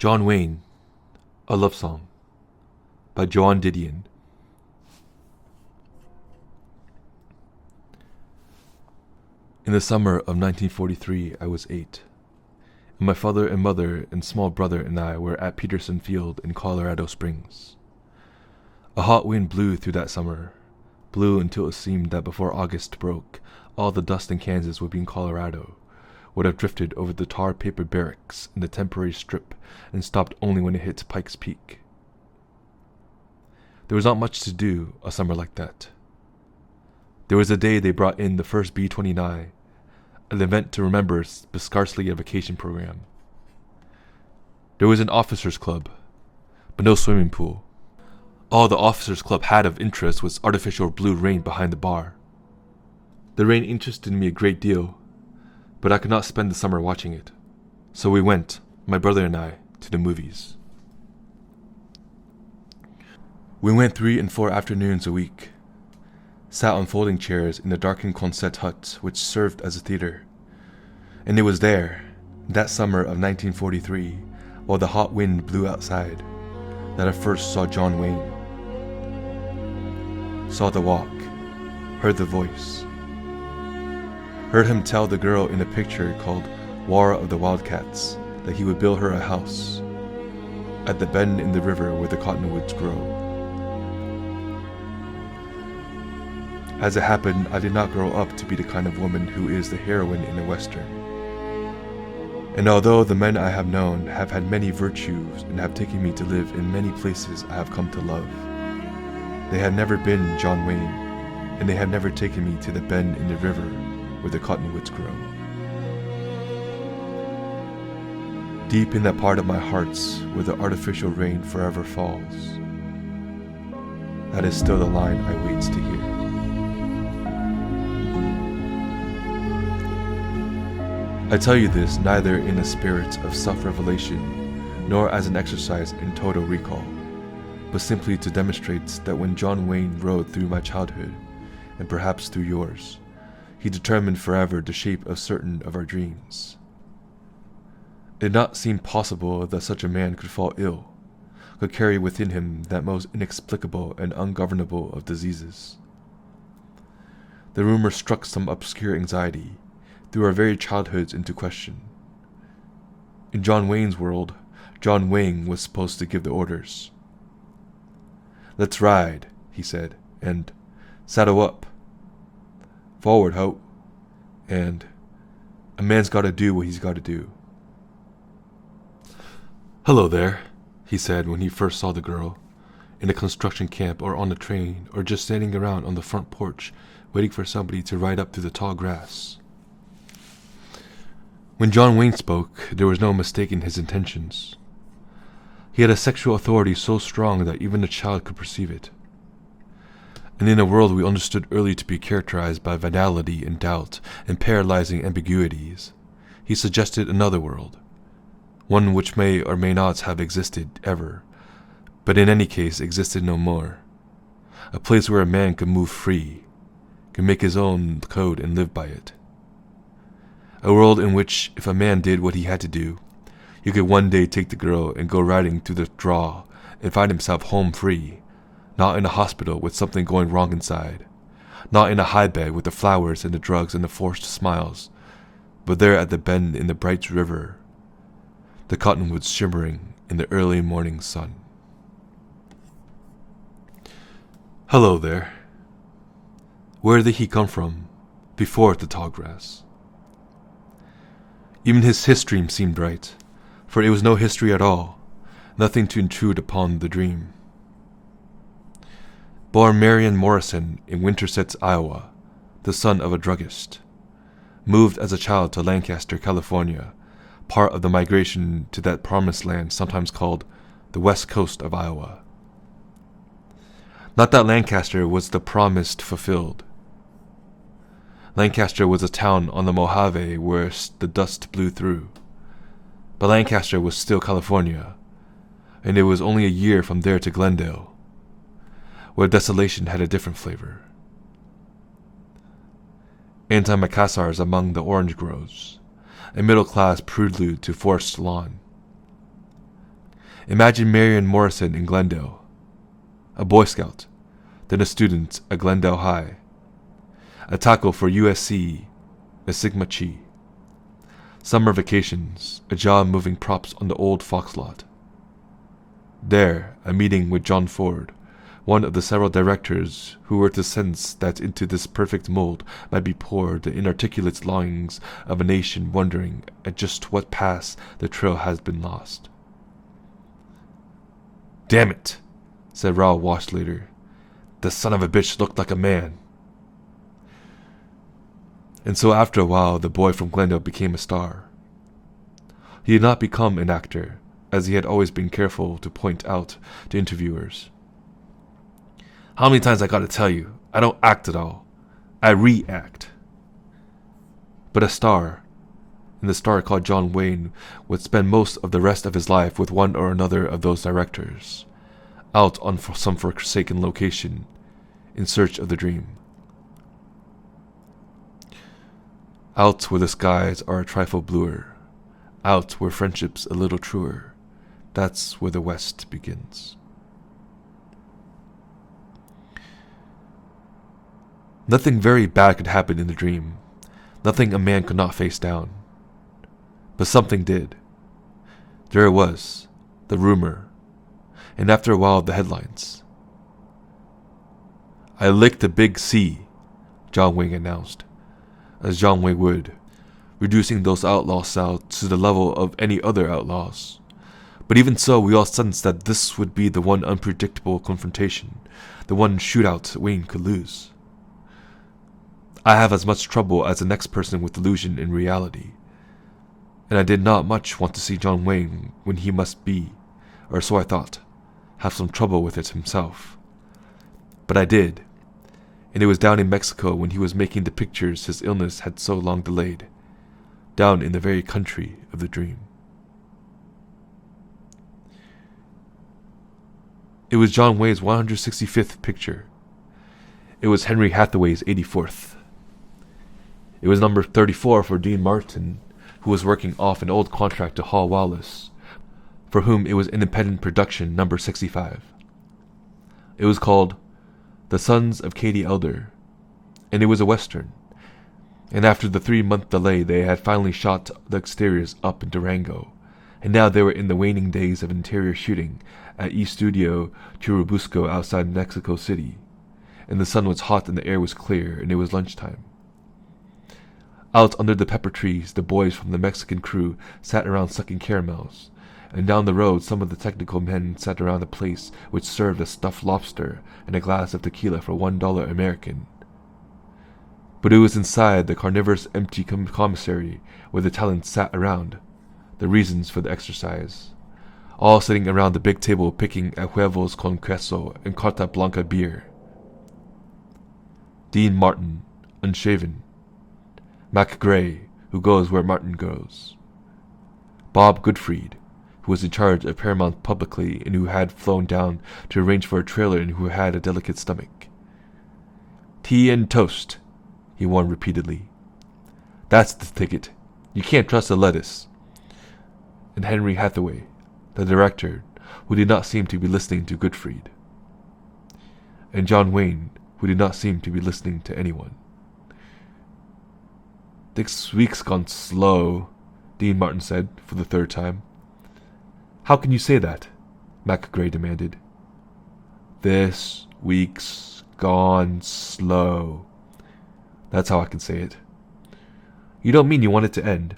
John Wayne, A Love Song by Joan Didion. In the summer of 1943, I was 8, and my father and mother and small brother and I were at Peterson Field in Colorado Springs. A hot wind blew through that summer, blew until it seemed that before August broke, all the dust in Kansas would be in Colorado, would have drifted over the tar paper barracks in the temporary strip and stopped only when it hit Pikes Peak. There was not much to do a summer like that. There was a day they brought in the first B-29, an event to remember but scarcely a vacation program. There was an officers' club, but no swimming pool. All the officers' club had of interest was artificial blue rain behind the bar. The rain interested me a great deal, but I could not spend the summer watching it. So we went, my brother and I, to the movies. We went 3 and 4 afternoons a week, sat on folding chairs in the darkened Quonset hut which served as a theater. And it was there, that summer of 1943, while the hot wind blew outside, that I first saw John Wayne. Saw the walk, heard the voice. Heard him tell the girl in a picture called War of the Wildcats that he would build her a house at the bend in the river where the cottonwoods grow. As it happened, I did not grow up to be the kind of woman who is the heroine in a Western. And although the men I have known have had many virtues and have taken me to live in many places I have come to love, they had never been John Wayne, and they had never taken me to the bend in the river where the cottonwoods grow. Deep in that part of my hearts where the artificial rain forever falls, that is still the line I wait to hear. I tell you this neither in a spirit of self-revelation nor as an exercise in total recall, but simply to demonstrate that when John Wayne rode through my childhood, and perhaps through yours, he determined forever the shape of certain of our dreams. It did not seem possible that such a man could fall ill, could carry within him that most inexplicable and ungovernable of diseases. The rumor struck some obscure anxiety, threw our very childhoods into question. In John Wayne's world, John Wayne was supposed to give the orders. "Let's ride," he said, and "Saddle up," "Forward, Hope," and "A man's gotta do what he's gotta do." "Hello there," he said when he first saw the girl, in a construction camp or on a train or just standing around on the front porch waiting for somebody to ride up through the tall grass. When John Wayne spoke, there was no mistaking his intentions. He had a sexual authority so strong that even a child could perceive it. And in a world we understood early to be characterized by venality and doubt and paralyzing ambiguities, he suggested another world, one which may or may not have existed ever, but in any case existed no more, a place where a man could move free, could make his own code and live by it. A world in which, if a man did what he had to do, he could one day take the girl and go riding through the draw and find himself home free, not in a hospital with something going wrong inside, not in a high bed with the flowers and the drugs and the forced smiles, but there at the bend in the bright river, the cottonwoods shimmering in the early morning sun. Hello there. Where did he come from, before the tall grass? Even his history seemed right, for it was no history at all, nothing to intrude upon the dream. Born Marion Morrison in Winterset, Iowa, the son of a druggist. Moved as a child to Lancaster, California, part of the migration to that promised land sometimes called the west coast of Iowa. Not that Lancaster was the promised fulfilled. Lancaster was a town on the Mojave where the dust blew through. But Lancaster was still California, and it was only a year from there to Glendale, where desolation had a different flavor. Antimacassars among the orange groves, a middle-class prelude to forest lawn. Imagine Marion Morrison in Glendale, a Boy Scout, then a student at Glendale High, a tackle for USC, a Sigma Chi. Summer vacations, a job moving props on the old Fox lot. There, a meeting with John Ford, one of the several directors who were to sense that into this perfect mold might be poured the inarticulate longings of a nation wondering at just what pass the trail has been lost. "Damn it," said Raoul Walsh later. "The son of a bitch looked like a man." And so after a while, the boy from Glendale became a star. He did not become an actor, as he had always been careful to point out to interviewers. "How many times I gotta tell you, I don't act at all. I react." But a star, and the star called John Wayne, would spend most of the rest of his life with one or another of those directors, out on some forsaken location, in search of the dream. Out where the skies are a trifle bluer, out where friendship's a little truer, that's where the West begins. Nothing very bad could happen in the dream, nothing a man could not face down. But something did. There it was, the rumor, and after a while the headlines. "I licked a big C," John Wayne announced, as John Wayne would, reducing those outlaw sounds to the level of any other outlaws. But even so, we all sensed that this would be the one unpredictable confrontation, the one shootout Wayne could lose. I have as much trouble as the next person with illusion in reality, and I did not much want to see John Wayne when he must be, or so I thought, have some trouble with it himself. But I did, and it was down in Mexico when he was making the pictures his illness had so long delayed, down in the very country of the dream. It was John Wayne's 165th picture. It was Henry Hathaway's 84th. It was number 34 for Dean Martin, who was working off an old contract to Hall Wallace, for whom it was independent production number 65. It was called The Sons of Katie Elder, and it was a Western, and after the 3-month delay they had finally shot the exteriors up in Durango, and now they were in the waning days of interior shooting at East Studio Churubusco outside Mexico City, and the sun was hot and the air was clear, and it was lunchtime. Out under the pepper trees, the boys from the Mexican crew sat around sucking caramels, and down the road some of the technical men sat around a place which served a stuffed lobster and a glass of tequila for $1 American. But it was inside the carnivorous empty commissary where the talents sat around, the reasons for the exercise, all sitting around the big table picking at huevos con queso and carta blanca beer. Dean Martin, unshaven. Mac Gray, who goes where Martin goes. Bob Goodfried, who was in charge of Paramount publicly and who had flown down to arrange for a trailer and who had a delicate stomach. "Tea and toast," he warned repeatedly. "That's the ticket. You can't trust the lettuce." And Henry Hathaway, the director, who did not seem to be listening to Goodfried. And John Wayne, who did not seem to be listening to anyone. "This week's gone slow," Dean Martin said for the 3rd time. "How can you say that?" Mac Gray demanded. "This week's gone slow. That's how I can say it." "You don't mean you want it to end?"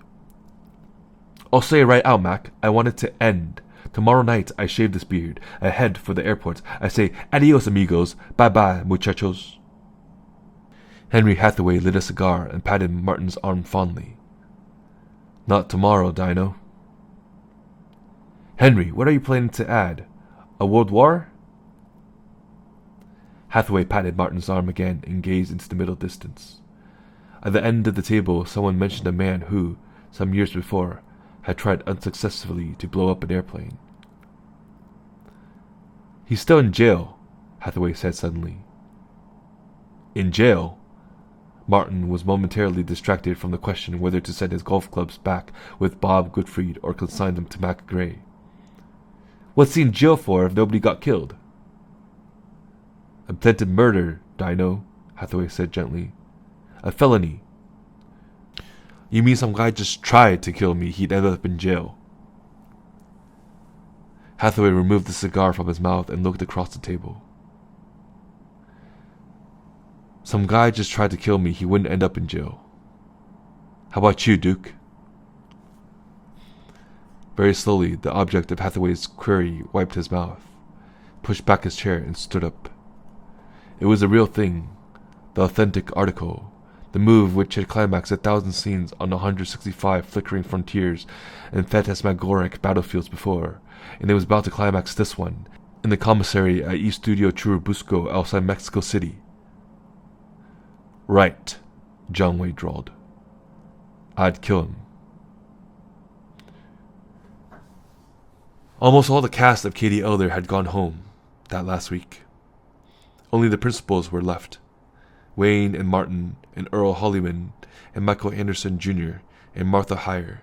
"I'll say it right out, Mac. I want it to end. Tomorrow night I shave this beard. I head for the airport. I say, adios amigos. Bye-bye, muchachos." Henry Hathaway lit a cigar and patted Martin's arm fondly. "Not tomorrow, Dino." "Henry, what are you planning to add? A world war?" Hathaway patted Martin's arm again and gazed into the middle distance. At the end of the table, someone mentioned a man who, some years before, had tried unsuccessfully to blow up an airplane. "He's still in jail," Hathaway said suddenly. "In jail?" Martin was momentarily distracted from the question whether to send his golf clubs back with Bob Goodfried or consign them to Mac Gray. What's he in jail for if nobody got killed? Attempted murder, Dino, Hathaway said gently. A felony. You mean some guy just tried to kill me, he'd end up in jail? Hathaway removed the cigar from his mouth and looked across the table. Some guy just tried to kill me, he wouldn't end up in jail. How about you, Duke? Very slowly, the object of Hathaway's query wiped his mouth, pushed back his chair, and stood up. It was the real thing, the authentic article, the move which had climaxed 1,000 scenes on 165 flickering frontiers and phantasmagoric battlefields before, and it was about to climax this one, in the commissary at East Studio Churubusco outside Mexico City. Right, John Wade drawled. I'd kill him. Almost all the cast of Katie Elder had gone home that last week. Only the principals were left. Wayne and Martin and Earl Hollyman and Michael Anderson Jr. and Martha Heyer.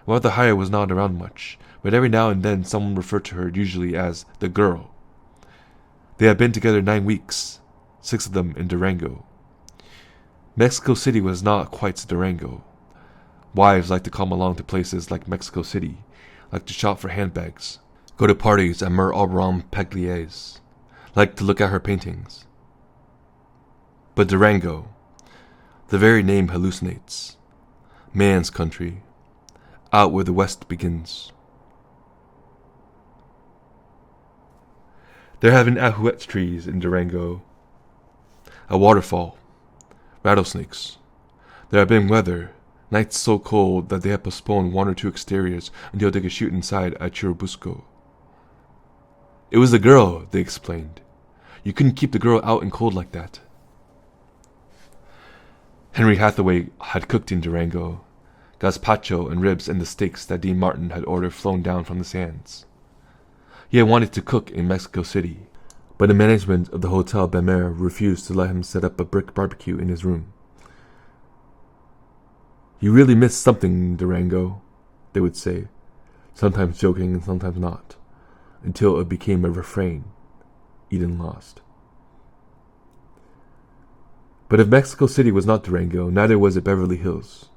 Martha Heyer was not around much, but every now and then someone referred to her usually as the girl. They had been together 9 weeks, 6 of them in Durango. Mexico City was not quite Durango. Wives liked to come along to places like Mexico City, liked to shop for handbags, go to parties at Mer Auberon Paglier's, liked to look at her paintings. But Durango, the very name hallucinates. Man's country, out where the West begins. There have been ahuette trees in Durango, a waterfall, rattlesnakes. There have been weather, nights so cold that they had postponed 1 or 2 exteriors until they could shoot inside at Churubusco. It was the girl, they explained. You couldn't keep the girl out in cold like that. Henry Hathaway had cooked in Durango, gazpacho and ribs and the steaks that Dean Martin had ordered flown down from the sands. He had wanted to cook in Mexico City, but the management of the Hotel Bemer refused to let him set up a brick barbecue in his room. You really missed something, Durango, they would say, sometimes joking and sometimes not, until it became a refrain Eden lost. But if Mexico City was not Durango, neither was it Beverly Hills.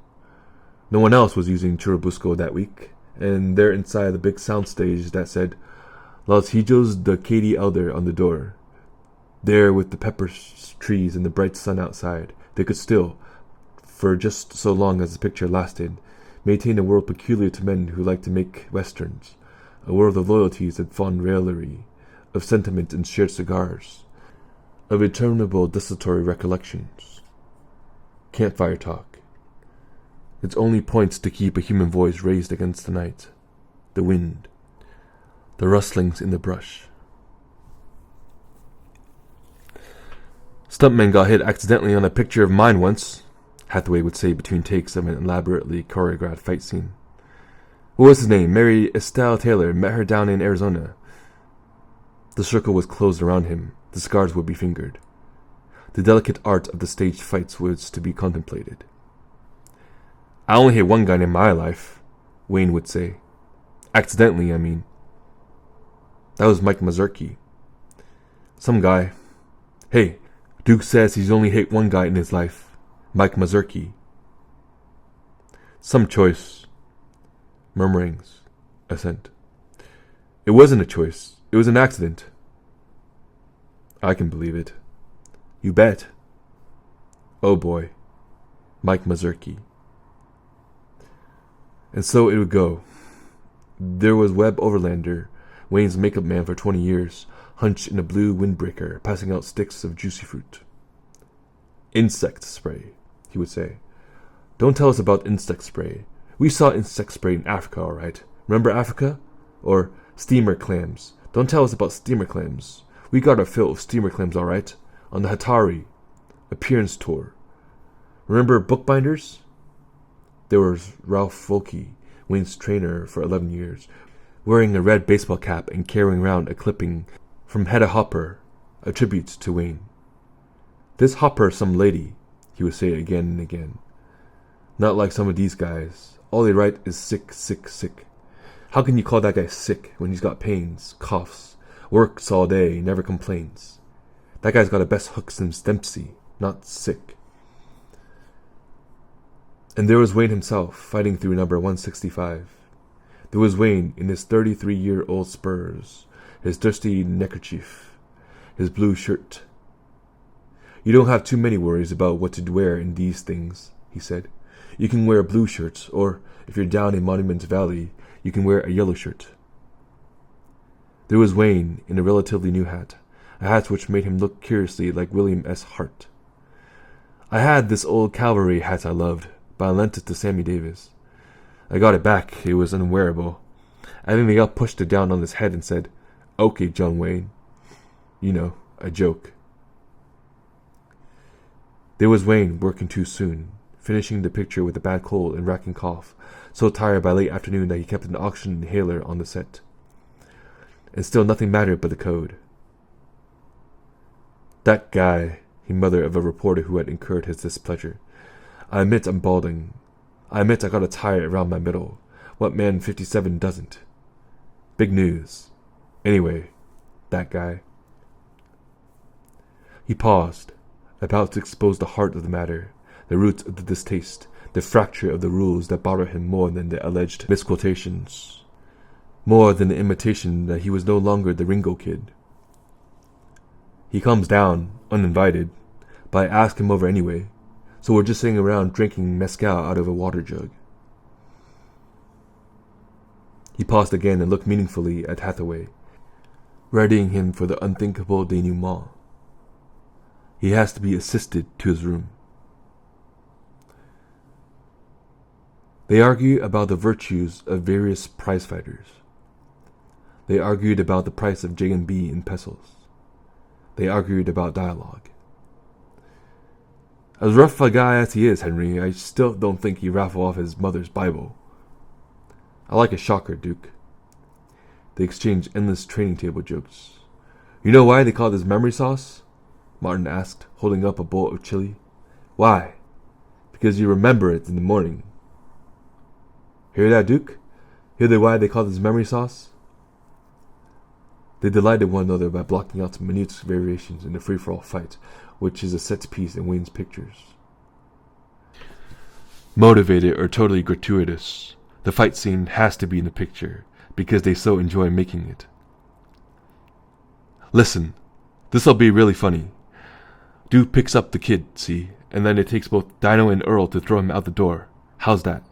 No one else was using Churubusco that week, and there inside the big soundstage that said Los Hijos de Katie Elder on the door, there with the pepper trees and the bright sun outside, they could still, for just so long as the picture lasted, maintain a world peculiar to men who like to make westerns, a world of loyalties and fond raillery, of sentiment and shared cigars, of interminable desultory recollections. Campfire talk. Its only points to keep a human voice raised against the night, the wind, the rustlings in the brush. Stuntman got hit accidentally on a picture of mine once, Hathaway would say between takes of an elaborately choreographed fight scene. What was his name? Mary Estelle Taylor. Met her down in Arizona. The circle was closed around him. The scars would be fingered. The delicate art of the staged fights was to be contemplated. I only hit one guy in my life, Wayne would say. Accidentally, I mean. That was Mike Mazurki. Some guy. Hey, Duke says he's only hit one guy in his life. Mike Mazurki. Some choice. Murmurings. Assent. It wasn't a choice. It was an accident. I can believe it. You bet. Oh boy. Mike Mazurki. And so it would go. There was Webb Overlander, Wayne's makeup man for 20 years, hunched in a blue windbreaker, passing out sticks of juicy fruit. Insect spray, he would say. Don't tell us about insect spray. We saw insect spray in Africa, all right. Remember Africa? Or steamer clams. Don't tell us about steamer clams. We got our fill of steamer clams, all right. On the Hatari appearance tour. Remember bookbinders? There was Ralph Volke, Wayne's trainer for 11 years, wearing a red baseball cap and carrying around a clipping from Hedda Hopper, a tribute to Wayne. This Hopper some lady, he would say again and again. Not like some of these guys. All they write is sick, sick, sick. How can you call that guy sick when he's got pains, coughs, works all day, never complains? That guy's got a best hook since Dempsey, not sick. And there was Wayne himself, fighting through number 165. There was Wayne in his 33-year-old spurs, his dusty neckerchief, his blue shirt. You don't have too many worries about what to wear in these things, he said. You can wear a blue shirt, or, if you're down in Monument Valley, you can wear a yellow shirt. There was Wayne in a relatively new hat, a hat which made him look curiously like William S. Hart. I had this old cavalry hat I loved, but I lent it to Sammy Davis. I got it back. It was unwearable. I think the gal pushed it down on his head and said, "Okay, John Wayne." You know, a joke. There was Wayne working too soon, finishing the picture with a bad cold and racking cough, so tired by late afternoon that he kept an oxygen inhaler on the set. And still nothing mattered but the code. "That guy," he muttered of a reporter who had incurred his displeasure. "I admit I'm balding. I admit I got a tie around my middle. What man 57 doesn't? Big news. Anyway, that guy." He paused, about to expose the heart of the matter, the root of the distaste, the fracture of the rules that bothered him more than the alleged misquotations, more than the imitation that he was no longer the Ringo Kid. He comes down, uninvited, but I asked him over anyway, so we're just sitting around drinking mezcal out of a water jug. He paused again and looked meaningfully at Hathaway, readying him for the unthinkable denouement. He has to be assisted to his room. They argued about the virtues of various prize-fighters. They argued about the price of J&B in pesos. They argued about dialogue. As rough a guy as he is, Henry, I still don't think he raffled off his mother's Bible. I like a shocker, Duke. They exchanged endless training table jokes. You know why they call this memory sauce? Martin asked, holding up a bowl of chili. Why? Because you remember it in the morning. Hear that, Duke? Hear the why they call this memory sauce? They delighted one another by blocking out minute variations in the free-for-all fight, which is a set piece in Wayne's pictures. Motivated or totally gratuitous, the fight scene has to be in the picture, because they so enjoy making it. Listen, this'll be really funny. Duke picks up the kid, see, and then it takes both Dino and Earl to throw him out the door. How's that?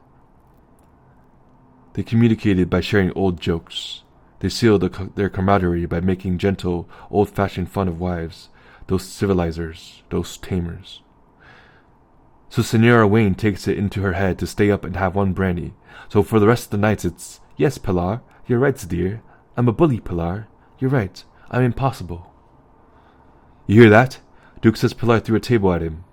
They communicated by sharing old jokes. They sealed their camaraderie by making gentle, old-fashioned fun of wives, those civilizers, those tamers. So Senora Wayne takes it into her head to stay up and have one brandy. So for the rest of the nights it's, "Yes, Pilar, you're right, dear. I'm a bully, Pilar. You're right. I'm impossible." You hear that? Duke says Pilar threw a table at him.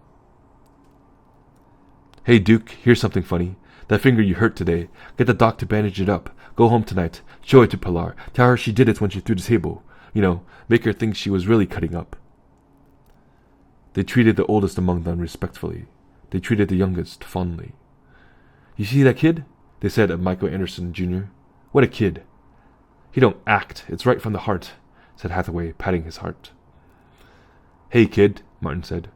"Hey, Duke, here's something funny. That finger you hurt today. Get the doc to bandage it up. Go home tonight. Show it to Pilar. Tell her she did it when she threw the table. You know, make her think she was really cutting up." They treated the oldest among them respectfully. They treated the youngest fondly. "You see that kid?" they said of Michael Anderson, Jr. "What a kid." "He don't act. It's right from the heart," said Hathaway, patting his heart. "Hey, kid," Martin said.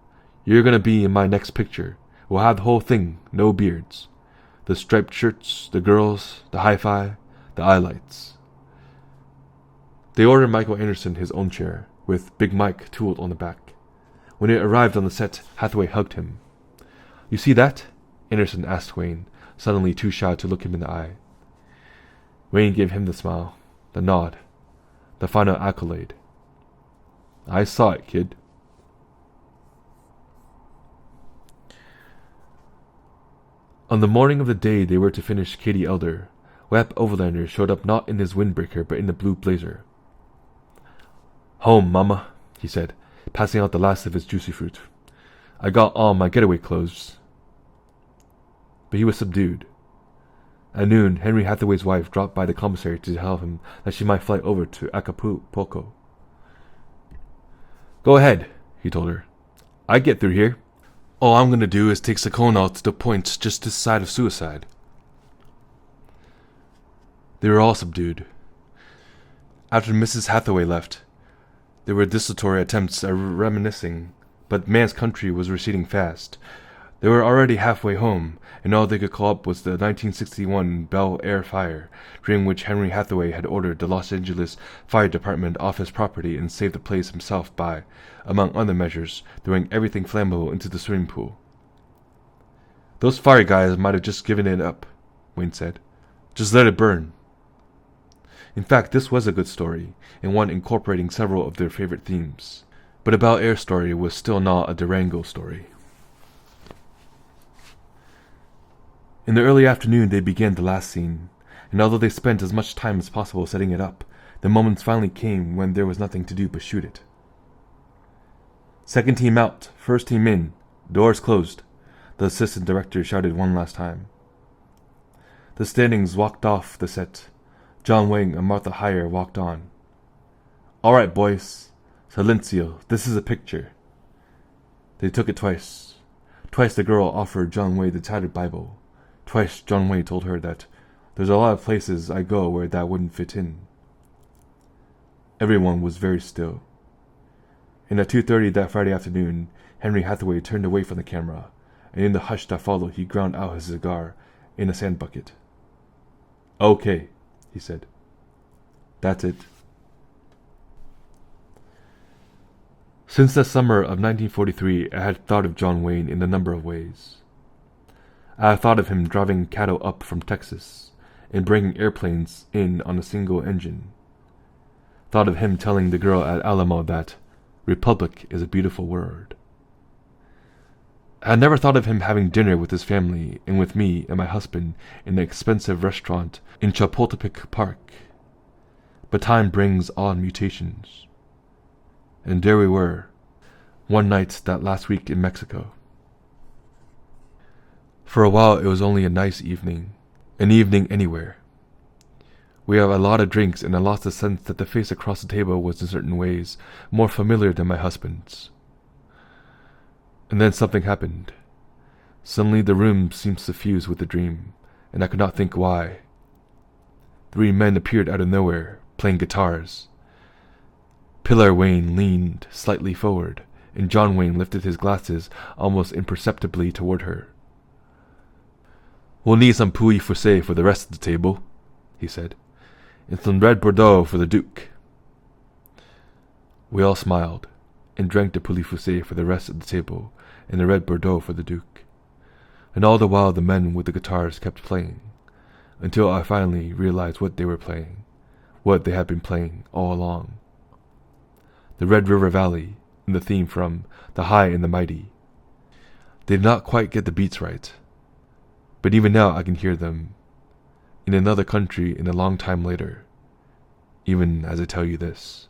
"You're going to be in my next picture. We'll have the whole thing, no beards. The striped shirts, the girls, the hi-fi, the eye lights." They ordered Michael Anderson his own chair, with Big Mike tooled on the back. When it arrived on the set, Hathaway hugged him. "You see that?" Anderson asked Wayne, suddenly too shy to look him in the eye. Wayne gave him the smile, the nod, the final accolade. "I saw it, kid." On the morning of the day they were to finish Katie Elder, Webb Overlander showed up not in his windbreaker but in a blue blazer. "Home, Mama," he said, passing out the last of his juicy fruit. "I got all my getaway clothes." But he was subdued. At noon, Henry Hathaway's wife dropped by the commissary to tell him that she might fly over to Acapulco. "Go ahead," he told her. "I get through here. All I'm going to do is take Sakona to the point just this side of suicide." They were all subdued. After Mrs. Hathaway left, there were desultory attempts at reminiscing, but man's country was receding fast. They were already halfway home, and all they could call up was the 1961 Bel Air fire, during which Henry Hathaway had ordered the Los Angeles Fire Department off his property and saved the place himself by, among other measures, throwing everything flammable into the swimming pool. "Those fire guys might have just given it up," Wayne said. "Just let it burn." In fact, this was a good story, and one incorporating several of their favorite themes. But a Bel Air story was still not a Durango story. In the early afternoon they began the last scene, and although they spent as much time as possible setting it up, the moments finally came when there was nothing to do but shoot it. "Second team out, first team in, doors closed," the assistant director shouted one last time. The Standings walked off the set. John Wayne and Martha Heyer walked on. "All right, boys. Silencio, this is a picture." They took it twice. Twice the girl offered John Wayne the tattered Bible. Twice John Wayne told her that there's a lot of places I go where that wouldn't fit in. Everyone was very still. And at 2:30 that Friday afternoon, Henry Hathaway turned away from the camera, and in the hush that followed he ground out his cigar in a sand bucket. "Okay," he said. "That's it." Since the summer of 1943, I had thought of John Wayne in a number of ways. I had thought of him driving cattle up from Texas and bringing airplanes in on a single engine. Thought of him telling the girl at Alamo that republic is a beautiful word. I had never thought of him having dinner with his family and with me and my husband in an expensive restaurant in Chapultepec Park. But time brings odd mutations. And there we were, one night that last week in Mexico. For a while it was only a nice evening, an evening anywhere. We had a lot of drinks, and I lost the sense that the face across the table was in certain ways more familiar than my husband's. And then something happened. Suddenly the room seemed suffused with a dream, and I could not think why. 3 men appeared out of nowhere, playing guitars. Pilar Wayne leaned slightly forward, and John Wayne lifted his glasses almost imperceptibly toward her. "We'll need some Pouilly Fussé for the rest of the table," he said, "and some red Bordeaux for the Duke." We all smiled, and drank the Pouilly Fussé for the rest of the table, and the red Bordeaux for the Duke. And all the while the men with the guitars kept playing, until I finally realized what they were playing, what they had been playing all along. The Red River Valley, and the theme from The High and the Mighty. They did not quite get the beats right, but even now I can hear them, in another country and a long time later, even as I tell you this.